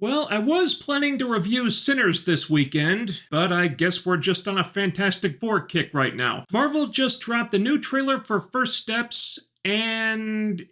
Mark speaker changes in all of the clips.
Speaker 1: Well, I was planning to review Sinners this weekend, but I guess we're just on a Fantastic Four kick right now. Marvel just dropped the new trailer for First Steps, and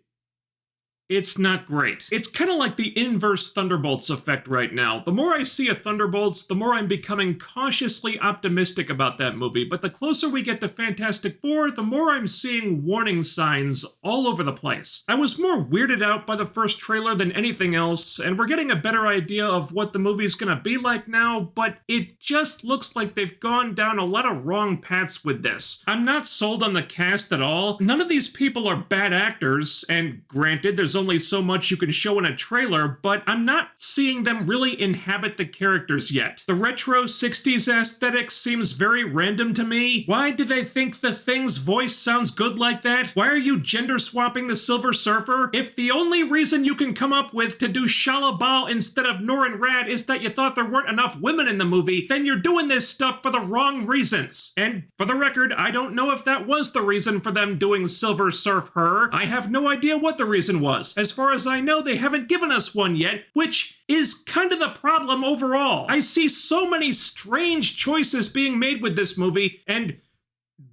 Speaker 1: it's not great. It's kind of like the inverse Thunderbolts effect right now. The more I see a Thunderbolts, the more I'm becoming cautiously optimistic about that movie, but the closer we get to Fantastic Four, the more I'm seeing warning signs all over the place. I was more weirded out by the first trailer than anything else, and we're getting a better idea of what the movie's gonna be like now, but it just looks like they've gone down a lot of wrong paths with this. I'm not sold on the cast at all. None of these people are bad actors, and granted, there's only so much you can show in a trailer, but I'm not seeing them really inhabit the characters yet. The retro 60s aesthetic seems very random to me. Why do they think the Thing's voice sounds good like that? Why are you gender swapping the Silver Surfer? If the only reason you can come up with to do Shalabal instead of Norin Rad is that you thought there weren't enough women in the movie, then you're doing this stuff for the wrong reasons. And for the record, I don't know if that was the reason for them doing Silver Surf her. I have no idea what the reason was. As far as I know, they haven't given us one yet, which is kind of the problem overall. I see so many strange choices being made with this movie, and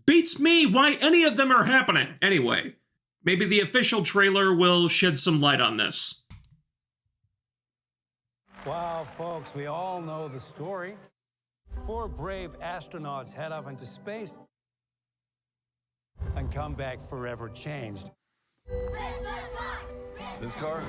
Speaker 1: beats me why any of them are happening. Anyway, maybe the official trailer will shed some light on this.
Speaker 2: Wow, folks, we all know the story. 4 brave astronauts head off into space and come back forever changed.
Speaker 3: This car?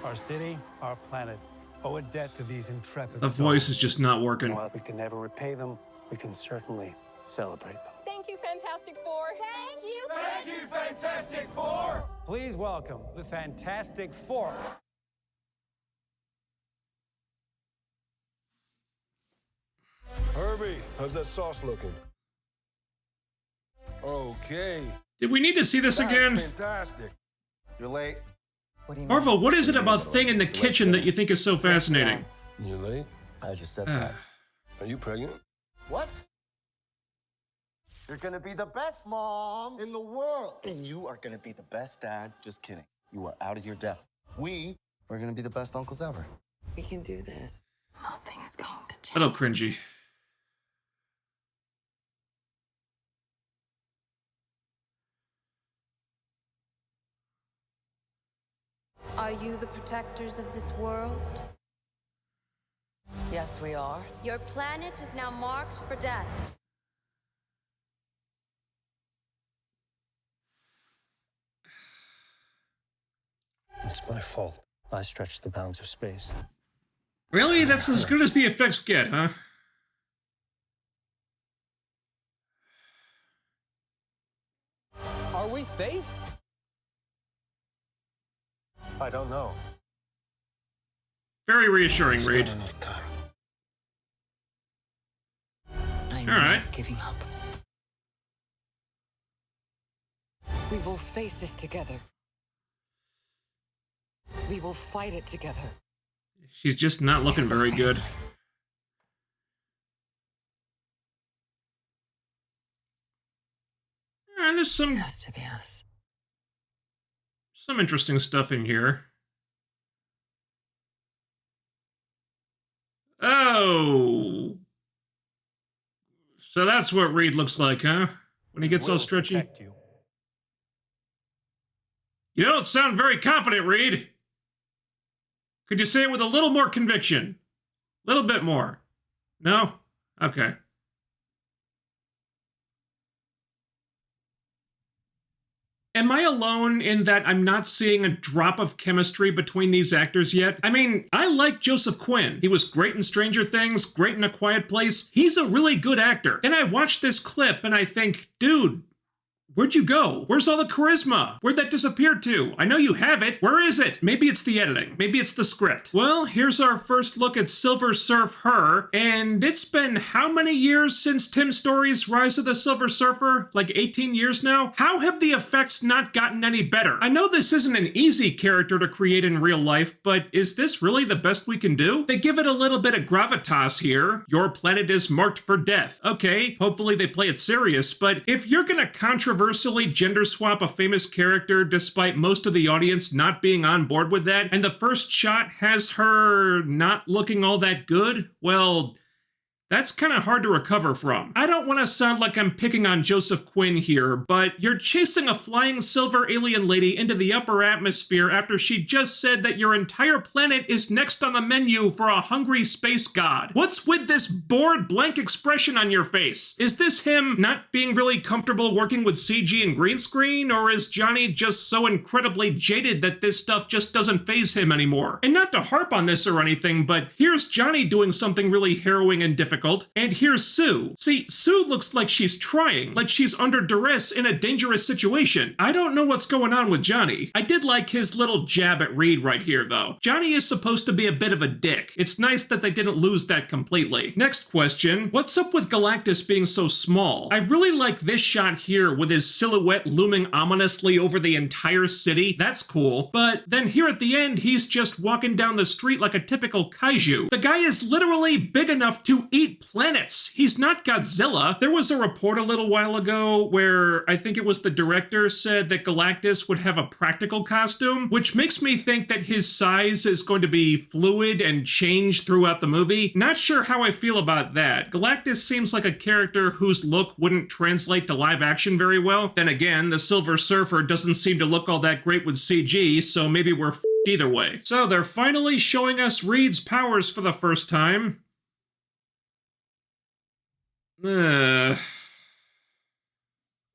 Speaker 2: Our city, our planet, owe a debt to these intrepid
Speaker 1: The voice is just not working.
Speaker 2: While we can never repay them, we can certainly celebrate them.
Speaker 4: Thank you, Fantastic Four. Thank you.
Speaker 3: Thank you, Fantastic Four!
Speaker 2: Please welcome the Fantastic Four.
Speaker 3: Herbie, how's that sauce looking? Okay.
Speaker 1: Did we need to see this again?
Speaker 3: Fantastic. You're late.
Speaker 4: What do you mean?
Speaker 1: Marvel, what is it about Thing in the kitchen that you think is so fascinating?
Speaker 3: You late?
Speaker 5: I just said that.
Speaker 3: Are you pregnant?
Speaker 5: What? You're gonna be the best mom in the world. And you are gonna be the best dad. Just kidding. You are out of your depth. We are gonna be the best uncles ever.
Speaker 4: We can do this. Nothing's going to change.
Speaker 1: A little cringy.
Speaker 6: Are you the protectors of this world?
Speaker 4: Yes, we are.
Speaker 6: Your planet is now marked for death.
Speaker 2: It's my fault. I stretched the bounds of space.
Speaker 1: Really? That's as good as the effects get, huh?
Speaker 7: Are we safe?
Speaker 2: I don't know.
Speaker 1: Very reassuring, Reed.
Speaker 2: Not enough time.
Speaker 4: I'm
Speaker 1: All right.
Speaker 4: not giving up. We will face this together. We will fight it together.
Speaker 1: She's just not looking very good. There's
Speaker 4: It has to be us.
Speaker 1: some interesting stuff in here. Oh. So that's what Reed looks like, huh? When he gets all
Speaker 2: We'll
Speaker 1: stretchy.
Speaker 2: protect you.
Speaker 1: You don't sound very confident, Reed. Could you say it with a little more conviction? A little bit more. No? Okay. Am I alone in that I'm not seeing a drop of chemistry between these actors yet? I mean, I like Joseph Quinn. He was great in Stranger Things, great in A Quiet Place. He's a really good actor. Then I watch this clip and I think, dude, where'd you go? Where's all the charisma? Where'd that disappear to? I know you have it. Where is it? Maybe it's the editing. Maybe it's the script. Well, here's our first look at Silver Surf her, and it's been how many years since Tim Story's Rise of the Silver Surfer? Like 18 years now? How have the effects not gotten any better? I know this isn't an easy character to create in real life, but is this really the best we can do? They give it a little bit of gravitas here. Your planet is marked for death. Okay, hopefully they play it serious, but if you're gonna controvert universally gender swap a famous character despite most of the audience not being on board with that, and the first shot has her not looking all that good, well, that's kind of hard to recover from. I don't want to sound like I'm picking on Joseph Quinn here, but you're chasing a flying silver alien lady into the upper atmosphere after she just said that your entire planet is next on the menu for a hungry space god. What's with this bored, blank expression on your face? Is this him not being really comfortable working with CG and green screen, or is Johnny just so incredibly jaded that this stuff just doesn't faze him anymore? And not to harp on this or anything, but here's Johnny doing something really harrowing and difficult, and here's Sue. See, Sue looks like she's trying, like she's under duress in a dangerous situation. I don't know what's going on with Johnny. I did like his little jab at Reed right here, though. Johnny is supposed to be a bit of a dick. It's nice that they didn't lose that completely. Next question, what's up with Galactus being so small? I really like this shot here with his silhouette looming ominously over the entire city. That's cool. But then here at the end, he's just walking down the street like a typical kaiju. The guy is literally big enough to eat planets. He's not Godzilla. There was a report a little while ago where I think it was the director said that Galactus would have a practical costume, which makes me think that his size is going to be fluid and change throughout the movie. Not sure how I feel about that. Galactus seems like a character whose look wouldn't translate to live action very well. Then again, the Silver Surfer doesn't seem to look all that great with CG, so maybe we're f***ed either way. So they're finally showing us Reed's powers for the first time.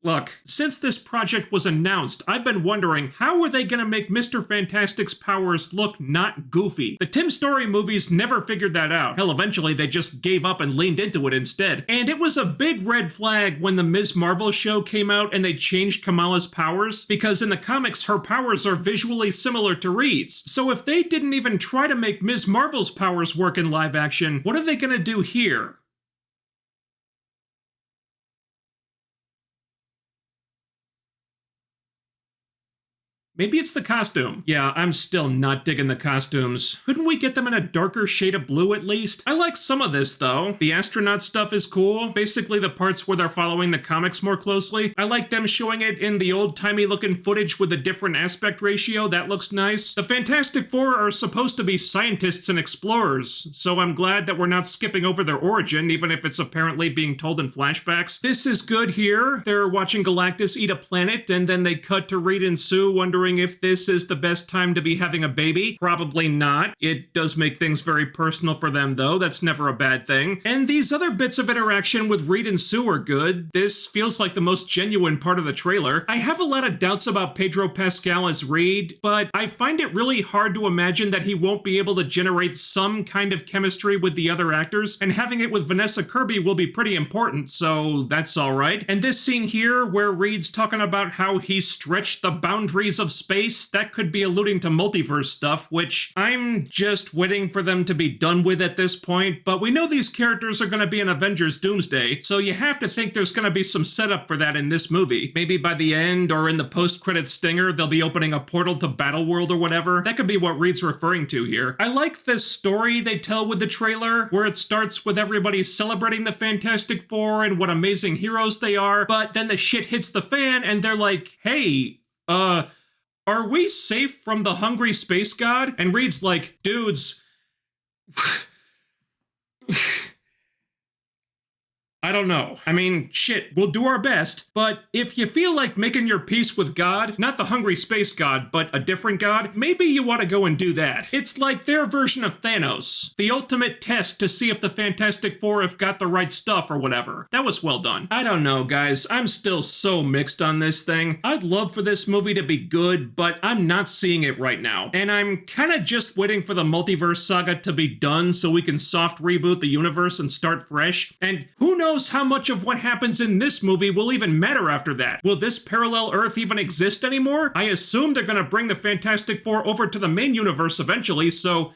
Speaker 1: Look, since this project was announced, I've been wondering, how are they gonna make Mr. Fantastic's powers look not goofy? The Tim Story movies never figured that out. Hell, eventually they just gave up and leaned into it instead. And it was a big red flag when the Ms. Marvel show came out and they changed Kamala's powers, because in the comics her powers are visually similar to Reed's. So if they didn't even try to make Ms. Marvel's powers work in live action, what are they gonna do here? Maybe it's the costume. Yeah, I'm still not digging the costumes. Couldn't we get them in a darker shade of blue at least? I like some of this though. The astronaut stuff is cool. Basically the parts where they're following the comics more closely. I like them showing it in the old-timey looking footage with a different aspect ratio. That looks nice. The Fantastic Four are supposed to be scientists and explorers, so I'm glad that we're not skipping over their origin, even if it's apparently being told in flashbacks. This is good here. They're watching Galactus eat a planet, and then they cut to Reed and Sue wondering if this is the best time to be having a baby. Probably not. It does make things very personal for them though. That's never a bad thing. And these other bits of interaction with Reed and Sue are good. This feels like the most genuine part of the trailer. I have a lot of doubts about Pedro Pascal as Reed, but I find it really hard to imagine that he won't be able to generate some kind of chemistry with the other actors, and having it with Vanessa Kirby will be pretty important, so that's alright. And this scene here where Reed's talking about how he stretched the boundaries of space, that could be alluding to multiverse stuff, which I'm just waiting for them to be done with at this point, but we know these characters are going to be in Avengers Doomsday, so you have to think there's going to be some setup for that in this movie. Maybe by the end or in the post-credit stinger, they'll be opening a portal to Battleworld or whatever. That could be what Reed's referring to here. I like this story they tell with the trailer, where it starts with everybody celebrating the Fantastic Four and what amazing heroes they are, but then the shit hits the fan and they're like, hey, are we safe from the hungry space god? And Reed's like, dudes, I don't know. I mean, shit, we'll do our best, but if you feel like making your peace with God, not the hungry space god, but a different god, maybe you want to go and do that. It's like their version of Thanos, the ultimate test to see if the Fantastic Four have got the right stuff or whatever. That was well done. I don't know, guys. I'm still so mixed on this thing. I'd love for this movie to be good, but I'm not seeing it right now. And I'm kind of just waiting for the multiverse saga to be done so we can soft reboot the universe and start fresh. And who knows how much of what happens in this movie will even matter after that. Will this parallel Earth even exist anymore? I assume they're gonna bring the Fantastic Four over to the main universe eventually, so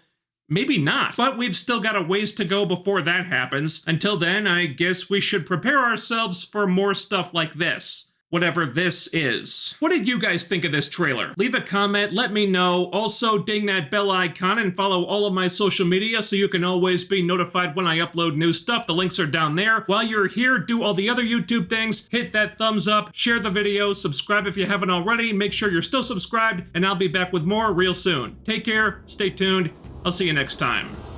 Speaker 1: maybe not. But we've still got a ways to go before that happens. Until then, I guess we should prepare ourselves for more stuff like this. whatever this is. What did you guys think of this trailer? Leave a comment, let me know. Also, ding that bell icon and follow all of my social media so you can always be notified when I upload new stuff. The links are down there. While you're here, do all the other YouTube things. Hit that thumbs up, share the video, subscribe if you haven't already. Make sure you're still subscribed, and I'll be back with more real soon. Take care, stay tuned. I'll see you next time.